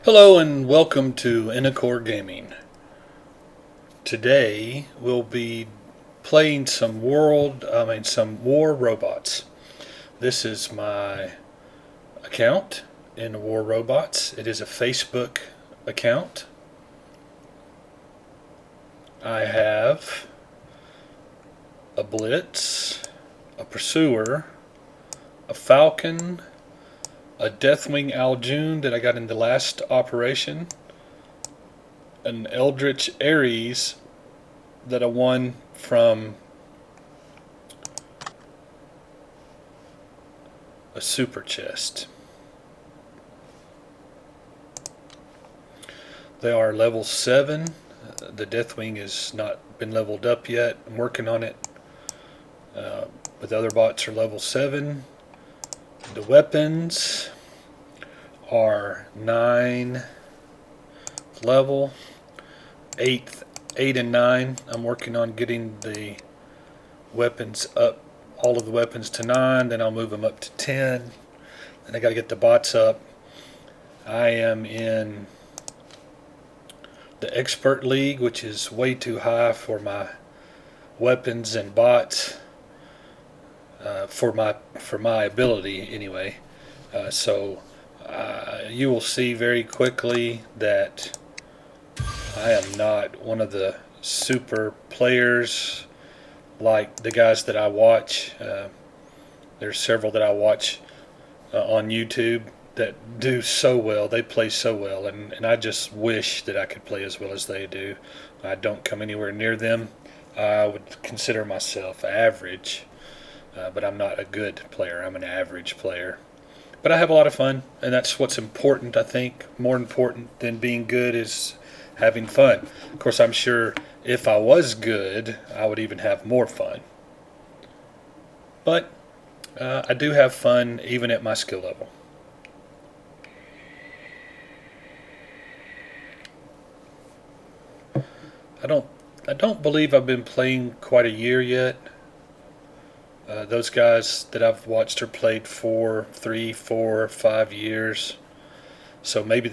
Hello and welcome to Inacore Gaming. Today we'll be playing some War Robots. This is my account in War Robots. It is a Facebook account. I have a Blitz, a Pursuer, a Falcon, a Deathwing Aljun that I got in the last operation, an Eldritch Ares that I won from a super chest. They are level 7. The Deathwing has not been leveled up yet. I'm working on it. But the other bots are level 7. The weapons are 9 level, 8 and 9. I'm working on getting the weapons up, all of the weapons to 9, then I'll move them up to 10. And I got to get the bots up. I am in the Expert League, which is way too high for my weapons and bots, for my ability anyway. So you will see very quickly that I am not one of the super players like the guys that I watch. There's several that I watch on YouTube that do so well. They play so well, and I just wish that I could play as well as they do. I don't come anywhere near them. I would consider myself average, but I'm not a good player. I'm an average player. But I have a lot of fun, and that's what's important, I think. More important than being good is having fun. Of course, I'm sure if I was good, I would even have more fun. But I do have fun even at my skill level. I don't believe I've been playing quite a year yet. Those guys that I've watched are played 3, 4, 5 years. So maybe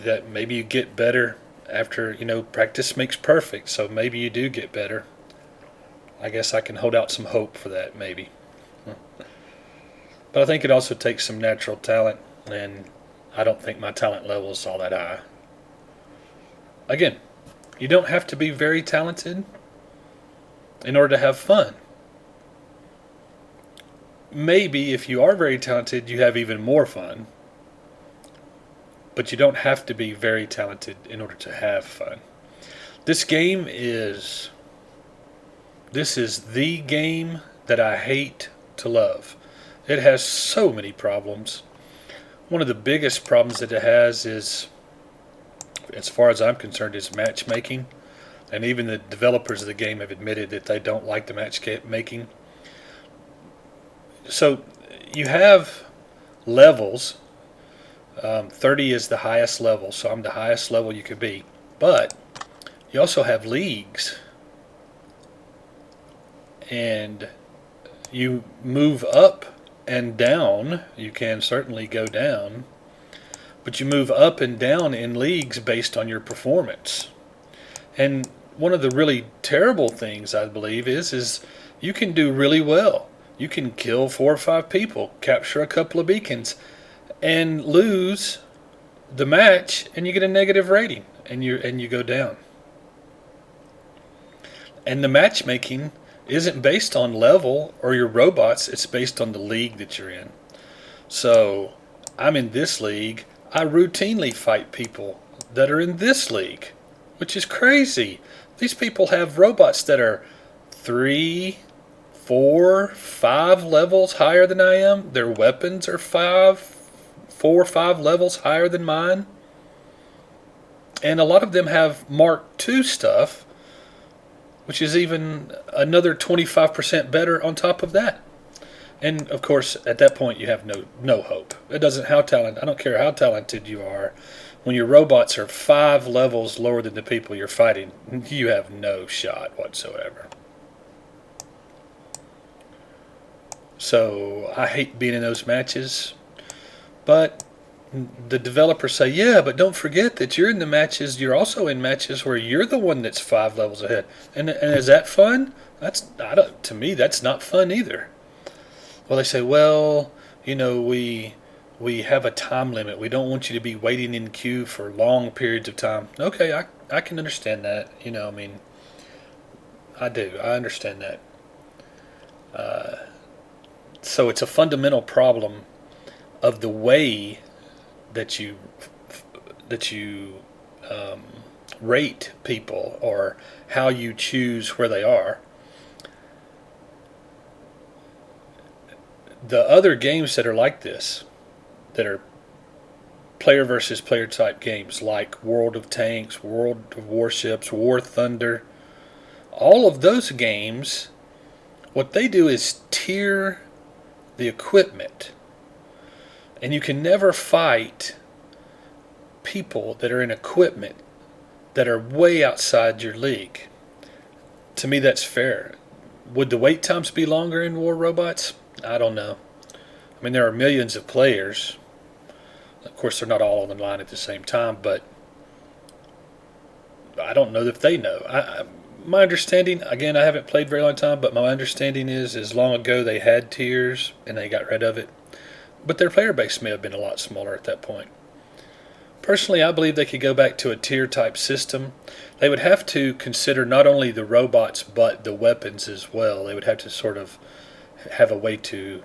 you get better after, practice makes perfect. So maybe you do get better. I guess I can hold out some hope for that, maybe. But I think it also takes some natural talent, and I don't think my talent level is all that high. Again, you don't have to be very talented in order to have fun. Maybe if you are very talented, you have even more fun. But you don't have to be very talented in order to have fun. This is the game that I hate to love. It has so many problems. One of the biggest problems that it has is, as far as I'm concerned, is matchmaking. And even the developers of the game have admitted that they don't like the matchmaking. So you have levels. 30 is the highest level, so I'm the highest level you could be. But you also have leagues. And you move up and down. You can certainly go down. But you move up and down in leagues based on your performance. And one of the really terrible things, I believe, is you can do really well. You can kill 4 or 5 people, capture a couple of beacons, and lose the match, and you get a negative rating, and you go down. And the matchmaking isn't based on level or your robots, it's based on the league that you're in. So I'm in this league. I routinely fight people that are in this league, which is crazy. These people have robots that are 3, 4, 5 levels higher than I am. Their weapons are 4 or 5 levels higher than mine. And a lot of them have Mark II stuff, which is even another 25% better on top of that. And of course, at that point, you have no hope. It doesn't I don't care how talented you are. When your robots are 5 levels lower than the people you're fighting, you have no shot whatsoever. So I hate being in those matches, but the developers say, yeah, but don't forget that you're in the matches. You're also in matches where you're the one that's 5 levels ahead. And is that fun? That's I don't. To me, that's not fun either. Well, they say, well, we have a time limit. We don't want you to be waiting in queue for long periods of time. Okay, I can understand that. I mean, I do. I understand that. So it's a fundamental problem of the way that you um, rate people, or how you choose where they are. The other games that are like this, that are player versus player type games, like World of Tanks, World of Warships, War Thunder, all of those games, what they do is tier the equipment. And you can never fight people that are in equipment that are way outside your league. To me, that's fair. Would the wait times be longer in War Robots? I don't know. I mean, there are millions of players. Of course, they're not all on the line at the same time, but I don't know if they know. My understanding, again, I haven't played very long time, but my understanding is as long ago they had tiers and they got rid of it. But their player base may have been a lot smaller at that point. Personally, I believe they could go back to a tier type system. They would have to consider not only the robots but the weapons as well. They would have to sort of have a way to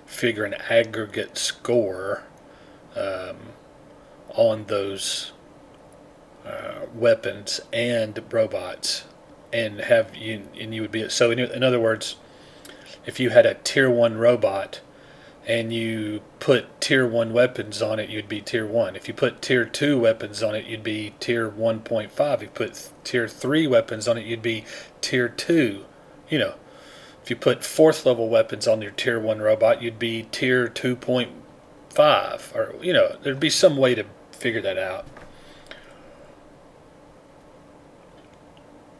figure an aggregate score um, on those weapons and robots, and you would be so. In other words, if you had a tier 1 robot and you put tier 1 weapons on it, you'd be tier 1. If you put tier 2 weapons on it, you'd be tier 1.5. If you put tier 3 weapons on it, you'd be tier 2. If you put 4th level weapons on your tier 1 robot, you'd be tier 2.5. Or, there'd be some way to figure that out.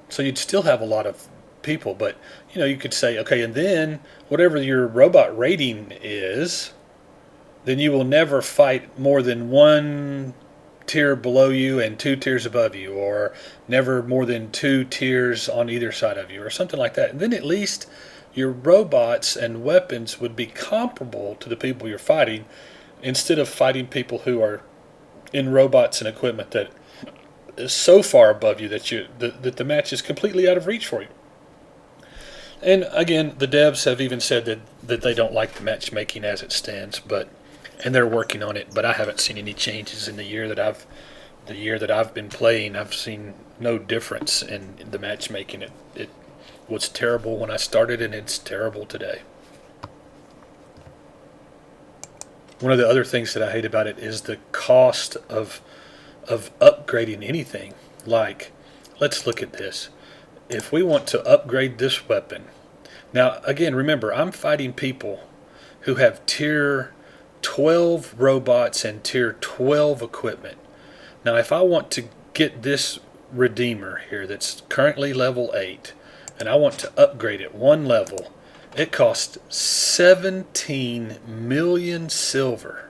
So you'd still have a lot of people, but you could say, okay, and then whatever your robot rating is, then you will never fight more than 1 tier below you and 2 tiers above you, or never more than 2 tiers on either side of you, or something like that. And then at least your robots and weapons would be comparable to the people you're fighting, instead of fighting people who are in robots and equipment that is so far above you that the match is completely out of reach for you. And again, the devs have even said that they don't like the matchmaking as it stands, and they're working on it. But I haven't seen any changes in the year that I've been playing. I've seen no difference in the matchmaking. It was terrible when I started, and it's terrible today. One of the other things that I hate about it is the cost of upgrading anything. Like, let's look at this. If we want to upgrade this weapon, now again, remember, I'm fighting people who have tier 12 robots and tier 12 equipment. Now, if I want to get this Redeemer here that's currently level 8, and I want to upgrade it 1 level, it costs 17 million silver.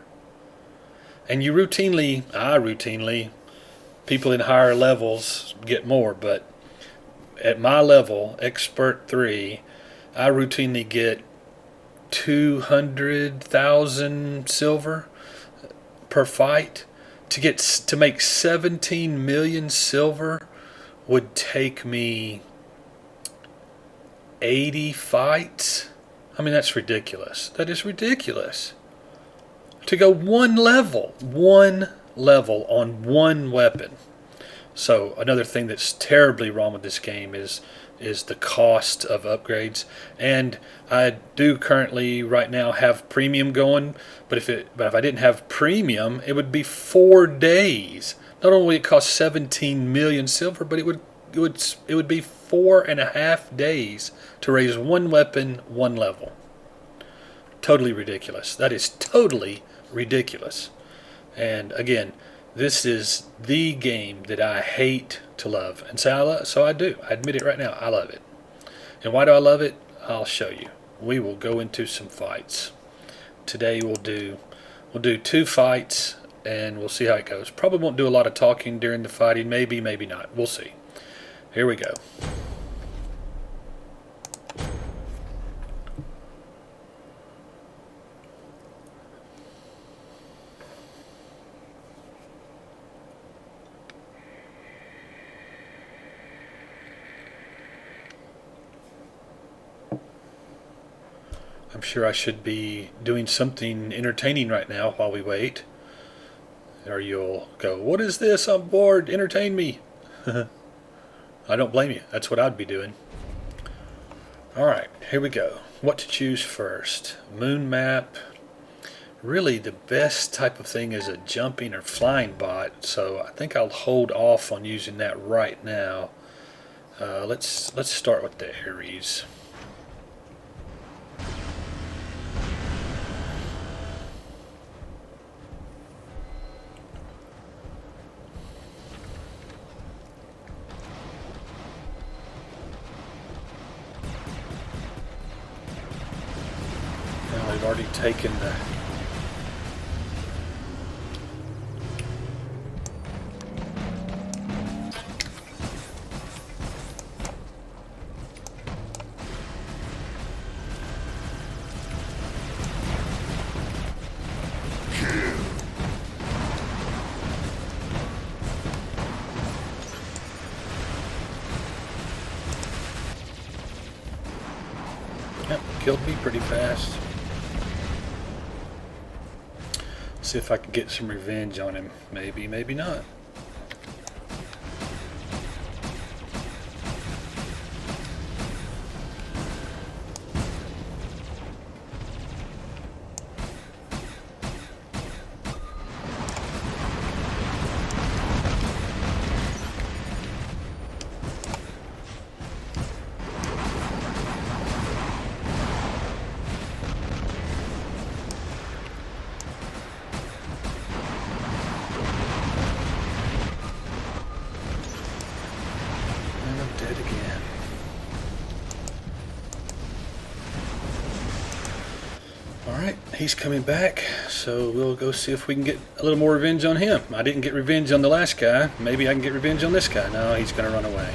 And I routinely, people in higher levels get more, but at my level, Expert 3, I routinely get 200,000 silver per fight. To make 17 million silver would take me 80 fights. I mean, that's ridiculous. That is ridiculous. To go one level on one weapon. So another thing that's terribly wrong with this game is the cost of upgrades. And I do currently right now have premium going, but if I didn't have premium, it would be 4 days. Not only it costs 17 million silver, but it would be 4.5 days to raise one weapon, one level. Totally ridiculous. That is totally ridiculous. And again, this is the game that I hate to love. And so I do. I admit it right now. I love it. And why do I love it? I'll show you. We will go into some fights. Today we'll do 2 fights and we'll see how it goes. Probably won't do a lot of talking during the fighting. Maybe, maybe not. We'll see. Here we go. I'm sure I should be doing something entertaining right now while we wait. Or you'll go, "What is this? I'm bored. Entertain me." I don't blame you. That's what I'd be doing. Alright, here we go. What to choose first? Moon map. Really, the best type of thing is a jumping or flying bot, so I think I'll hold off on using that right now. Let's start with the Aries. Now they've already taken the... Yep, killed me pretty fast. See if I can get some revenge on him. Maybe, maybe not. Dead again. Alright, he's coming back, so we'll go see if we can get a little more revenge on him. I didn't get revenge on the last guy. Maybe I can get revenge on this guy. No, he's going to run away.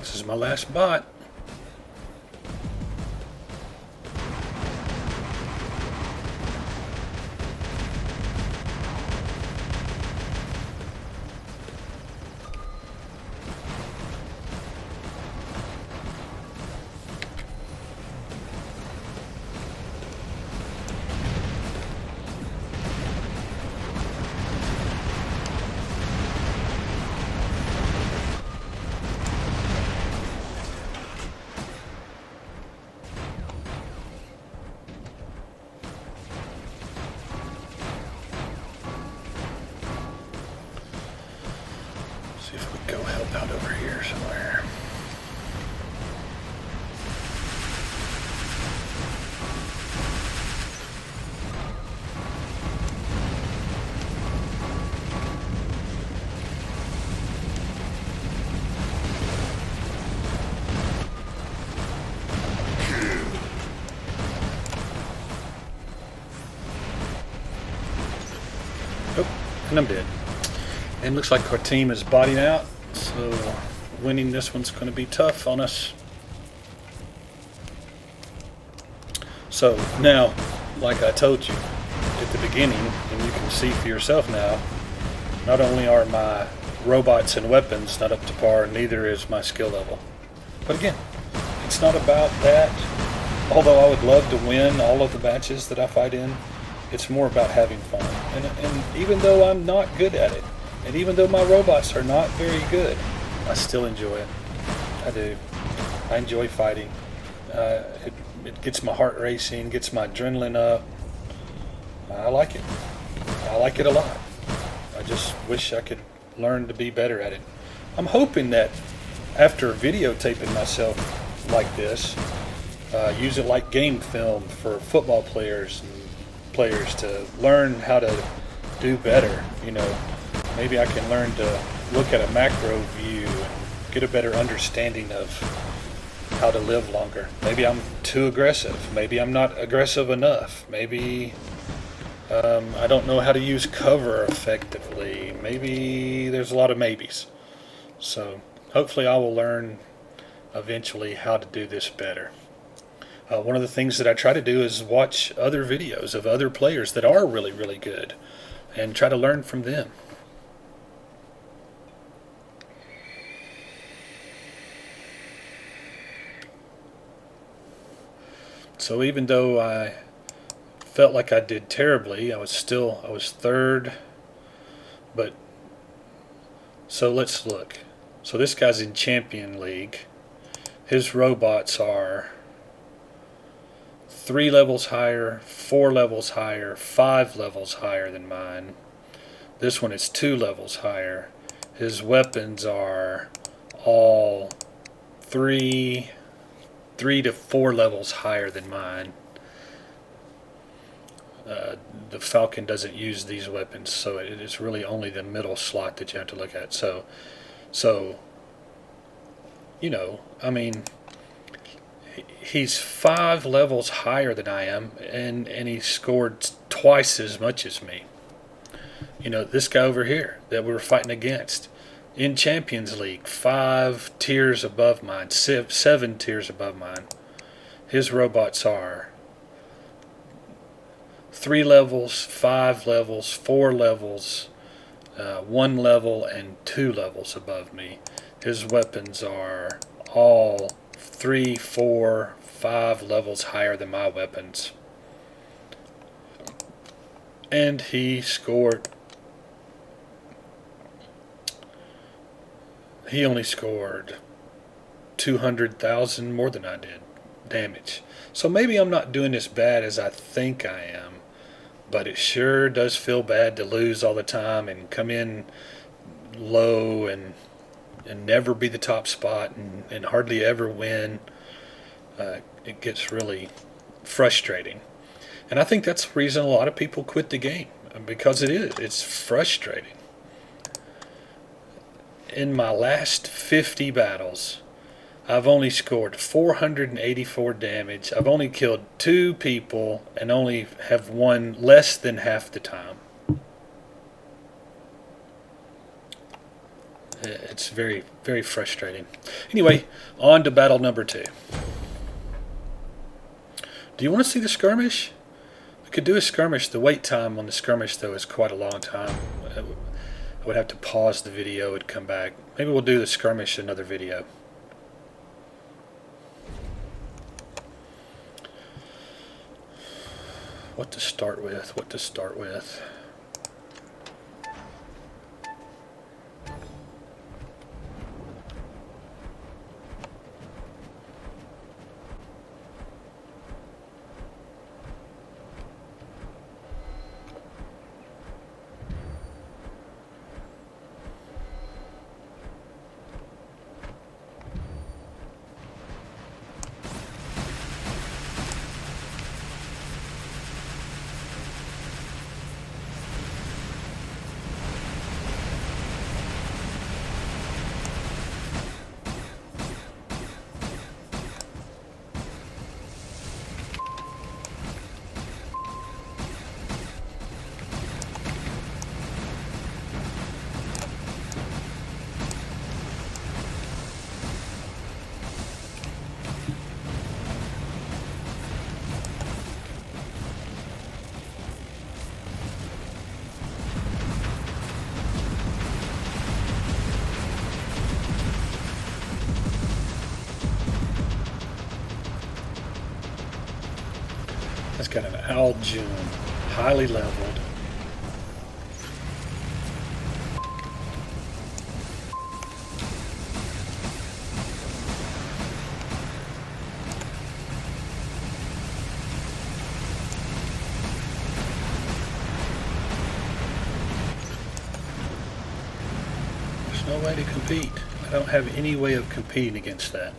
This is my last bot. See if we go help out over here somewhere. Oh, and I'm dead. And looks like our team is bodied out, so winning this one's going to be tough on us. So now, like I told you at the beginning, and you can see for yourself now, not only are my robots and weapons not up to par, neither is my skill level. But again, it's not about that. Although I would love to win all of the matches that I fight in, it's more about having fun. And even though I'm not good at it, and even though my robots are not very good, I still enjoy it. I do. I enjoy fighting. It gets my heart racing, gets my adrenaline up. I like it. I like it a lot. I just wish I could learn to be better at it. I'm hoping that after videotaping myself like this, use it like game film for football players and players to learn how to do better. You know, maybe I can learn to look at a macro view and get a better understanding of how to live longer. Maybe I'm too aggressive. Maybe I'm not aggressive enough. Maybe I don't know how to use cover effectively. Maybe there's a lot of maybes. So hopefully I will learn eventually how to do this better. One of the things that I try to do is watch other videos of other players that are really, really good and try to learn from them. So even though I felt like I did terribly, I was third. But so let's look. So this guy's in Champion League. His robots are 3 levels higher, 4 levels higher, 5 levels higher than mine. This one is 2 levels higher. His weapons are all 3 to 4 levels higher than mine. The Falcon doesn't use these weapons, so it is really only the middle slot that you have to look at. So you know, I mean, he's 5 levels higher than I am, and he scored twice as much as me. You know, this guy over here that we were fighting against in Champions League, 5 tiers above mine, 7 tiers above mine. His robots are 3 levels, 5 levels, 4 levels, 1 level, and 2 levels above me. His weapons are all 3, 4, 5 levels higher than my weapons. And he only scored 200,000 more than I did damage. So maybe I'm not doing as bad as I think I am, but it sure does feel bad to lose all the time and come in low and never be the top spot and hardly ever win. It gets really frustrating. And I think that's the reason a lot of people quit the game, because it's frustrating. In my last 50 battles, I've only scored 484 damage. I've only killed 2 people and only have won less than half the time. It's very, very frustrating. Anyway, on to battle number 2. Do you want to see the skirmish? We could do a skirmish. The wait time on the skirmish, though, is quite a long time. I would have to pause the video and come back. Maybe we'll do the skirmish in another video. What to start with? got an Aljun, highly leveled. There's no way to compete. I don't have any way of competing against that.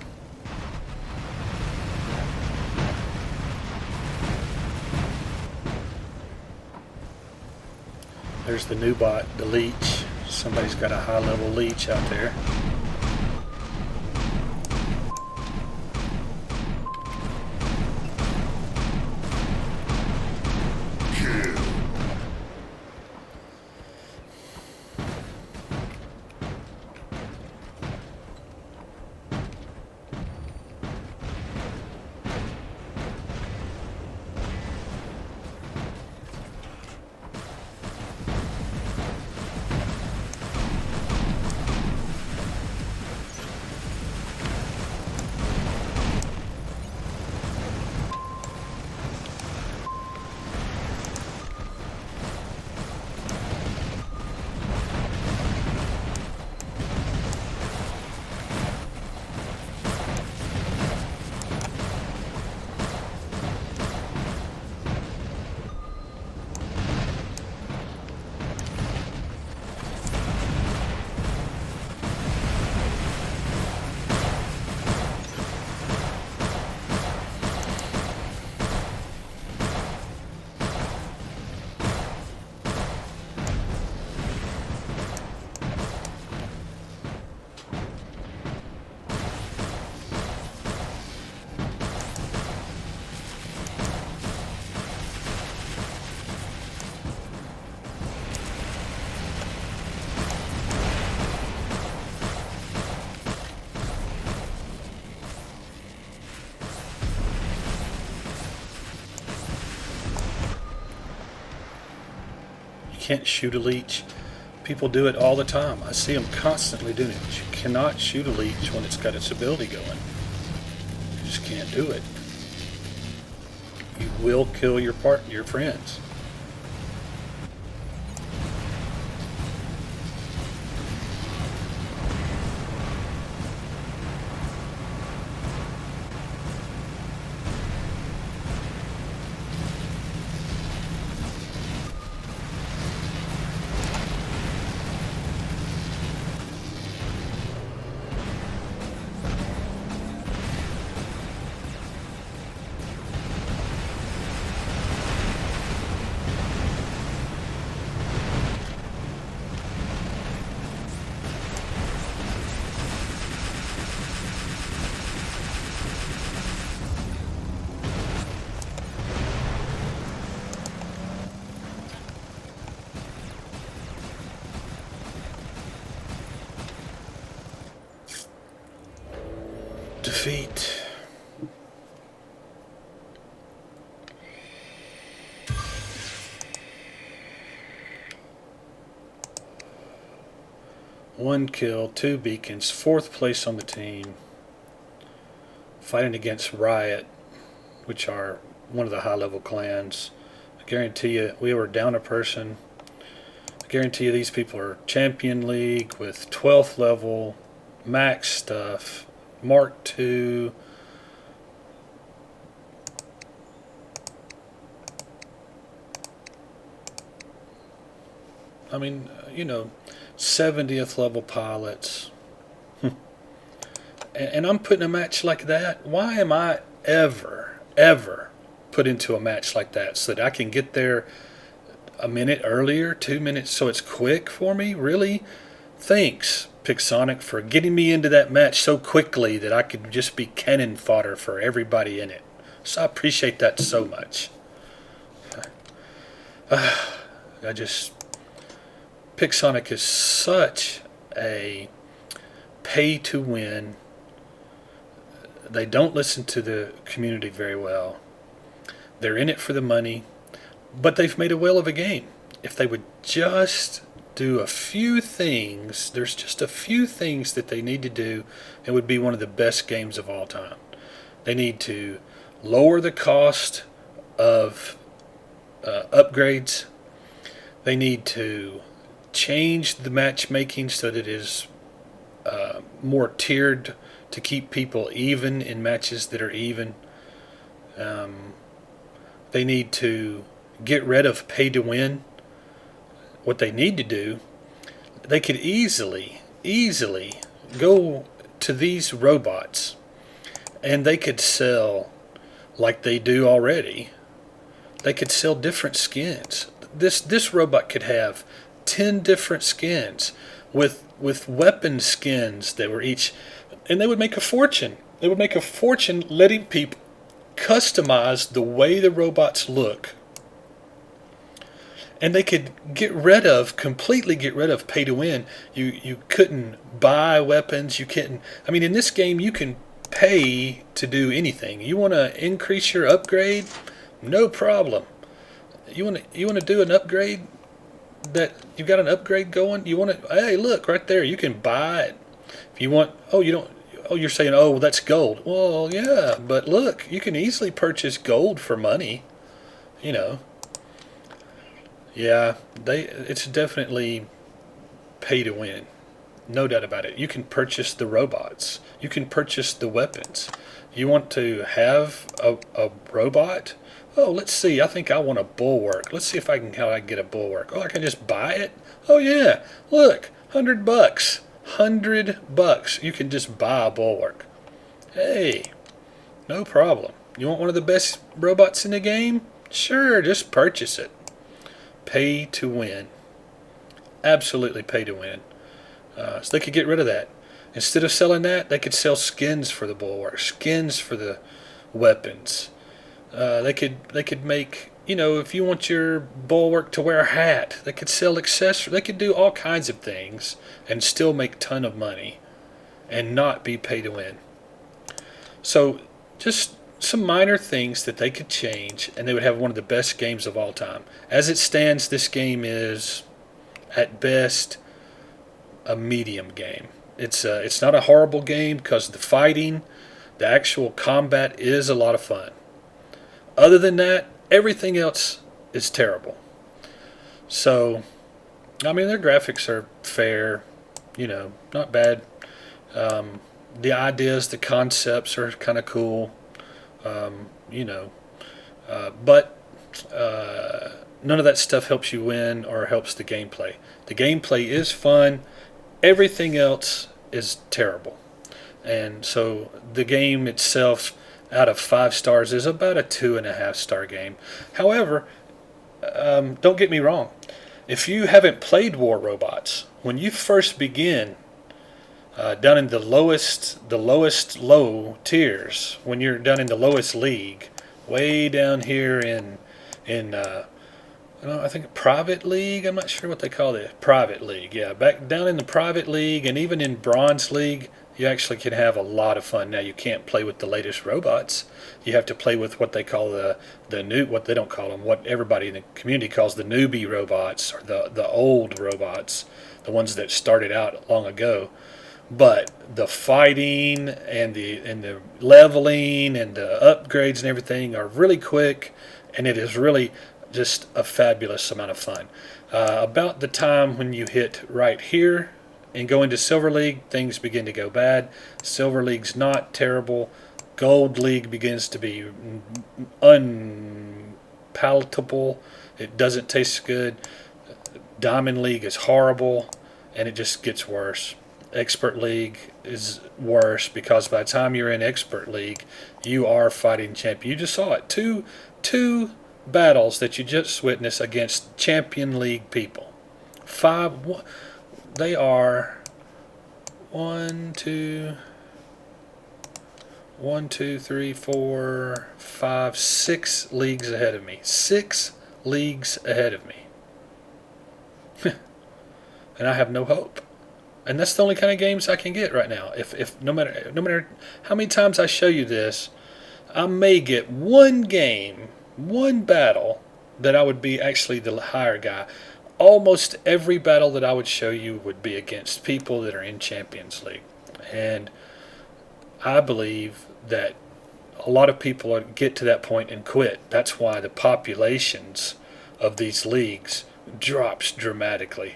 There's the new bot, the leech. Somebody's got a high level leech out there. Can't shoot a leech. People do it all the time. I see them constantly doing it. But you cannot shoot a leech when it's got its ability going. You just can't do it. You will kill your friends. Defeat. One kill, 2 beacons, 4th place on the team. Fighting against Riot, which are one of the high-level clans. I guarantee you, we were down a person. I guarantee you these people are Champion League with 12th level, max stuff, Mark II. I mean, 70th level pilots. And I'm putting a match like that. Why am I ever put into a match like that so that I can get there a minute earlier, 2 minutes, so it's quick for me? Really? Thanks, Pixonic, for getting me into that match so quickly that I could just be cannon fodder for everybody in it. So I appreciate that so much. Pixonic is such a pay-to-win. They don't listen to the community very well. They're in it for the money, but they've made a whale of a game. If they would just do a few things, there's just a few things that they need to do, it would be one of the best games of all time. They need to lower the cost of upgrades. They need to change the matchmaking so that it is more tiered to keep people even in matches that are even. Um, they need to get rid of pay to win. What they need to do, they could easily go to these robots and they could sell, like they do already, they could sell different skins. This robot could have 10 different skins with weapon skins that were each, and they would make a fortune. They would make a fortune letting people customize the way the robots look. And they could completely get rid of pay to win. You couldn't buy weapons. You couldn't. I mean, in this game, you can pay to do anything. You want to increase your upgrade? No problem. You want to do an upgrade that you've got an upgrade going. You want to? Hey, look right there. You can buy it. If you want. Oh, you don't. Oh, you're saying, oh, well, that's gold. Well, yeah, but look, you can easily purchase gold for money. You know. Yeah, it's definitely pay to win. No doubt about it. You can purchase the robots. You can purchase the weapons. You want to have a robot? Oh, let's see. I think I want a bulwark. Let's see if how I can get a bulwark. Oh, I can just buy it? Oh yeah. Look, $100. $100. You can just buy a bulwark. Hey, no problem. You want one of the best robots in the game? Sure, just purchase it. Pay to win. Absolutely pay to win. So they could get rid of that. Instead of selling that, they could sell skins for the bulwark, skins for the weapons. They could make, if you want your bulwark to wear a hat, they could sell accessories. They could do all kinds of things and still make a ton of money and not be pay to win. So just some minor things that they could change, and they would have one of the best games of all time. As it stands, this game is, at best, a medium game. It's not a horrible game because the fighting, the actual combat is a lot of fun. Other than that, everything else is terrible. So, I mean, their graphics are fair, not bad. The ideas, the concepts are kind of cool. But none of that stuff helps you win or helps the gameplay. The gameplay is fun. Everything else is terrible. And so the game itself, out of 5 stars, is about a 2.5 star game. However, don't get me wrong. If you haven't played War Robots, when you first begin, down in the lowest low tiers, when you're down in the lowest league, way down here in I think private league. I'm not sure what they call it. Private league, yeah. Back down in the private league and even in bronze league, you actually can have a lot of fun. Now you can't play with the latest robots. You have to play with what they call the new, what they don't call them, what everybody in the community calls the newbie robots, or the old robots, the ones that started out long ago. But the fighting and the leveling and the upgrades and everything are really quick, and it is really just a fabulous amount of fun. About the time when you hit right here and go into Silver League, things begin to go bad. Silver League's not terrible. Gold League begins to be unpalatable. It doesn't taste good. Diamond League is horrible, and it just gets worse. Expert League is worse because by the time you're in Expert League, you are fighting champion. You just saw it. Two battles that you just witnessed against Champion League people. They are 1, 2, 3, 4, 5, 6 leagues ahead of me. 6 leagues ahead of me. And I have no hope. And that's the only kind of games I can get right now. If no matter how many times I show you this, I may get one game, one battle that I would be actually the higher guy. Almost every battle that I would show you would be against people that are in Champions League. And I believe that a lot of people get to that point and quit. That's why the populations of these leagues drops dramatically.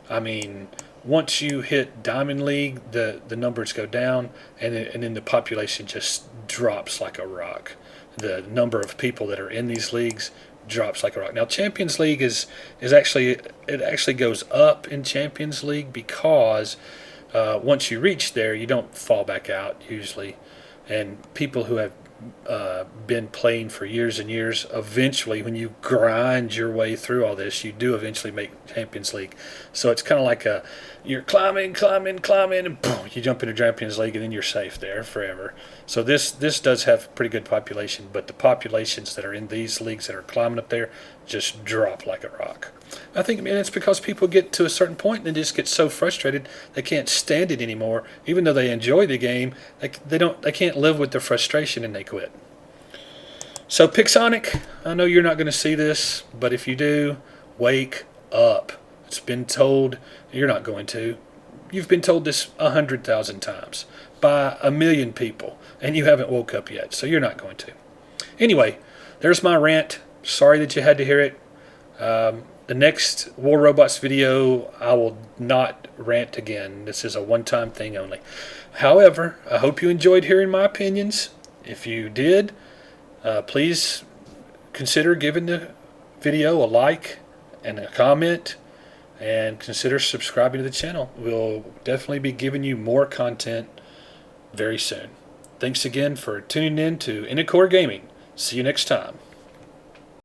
I mean, once you hit Diamond League, the numbers go down, and then the population just drops like a rock. The number of people that are in these leagues drops like a rock. Now, Champions League is actually, it actually goes up in Champions League because once you reach there, you don't fall back out usually, and people who have been playing for years and years, eventually, when you grind your way through all this, you do eventually make Champions League. So it's kind of like you're climbing, and boom, you jump into Champions League, and then you're safe there forever. So this does have pretty good population, but the populations that are in these leagues that are climbing up there just drop like a rock. I think, man, it's because people get to a certain point and they just get so frustrated they can't stand it anymore. Even though they enjoy the game, they can't live with their frustration and they quit. So Pixonic, I know you're not going to see this, but if you do, wake up. It's been told. You're not going to. You've been told this 100,000 times by 1 million people, and you haven't woke up yet, so you're not going to. Anyway, there's my rant. Sorry that you had to hear it. The next War Robots video, I will not rant again. This is a one-time thing only. However, I hope you enjoyed hearing my opinions. If you did, please consider giving the video a like and a comment, and consider subscribing to the channel. We'll definitely be giving you more content very soon. Thanks again for tuning in to Inicore Gaming. See you next time.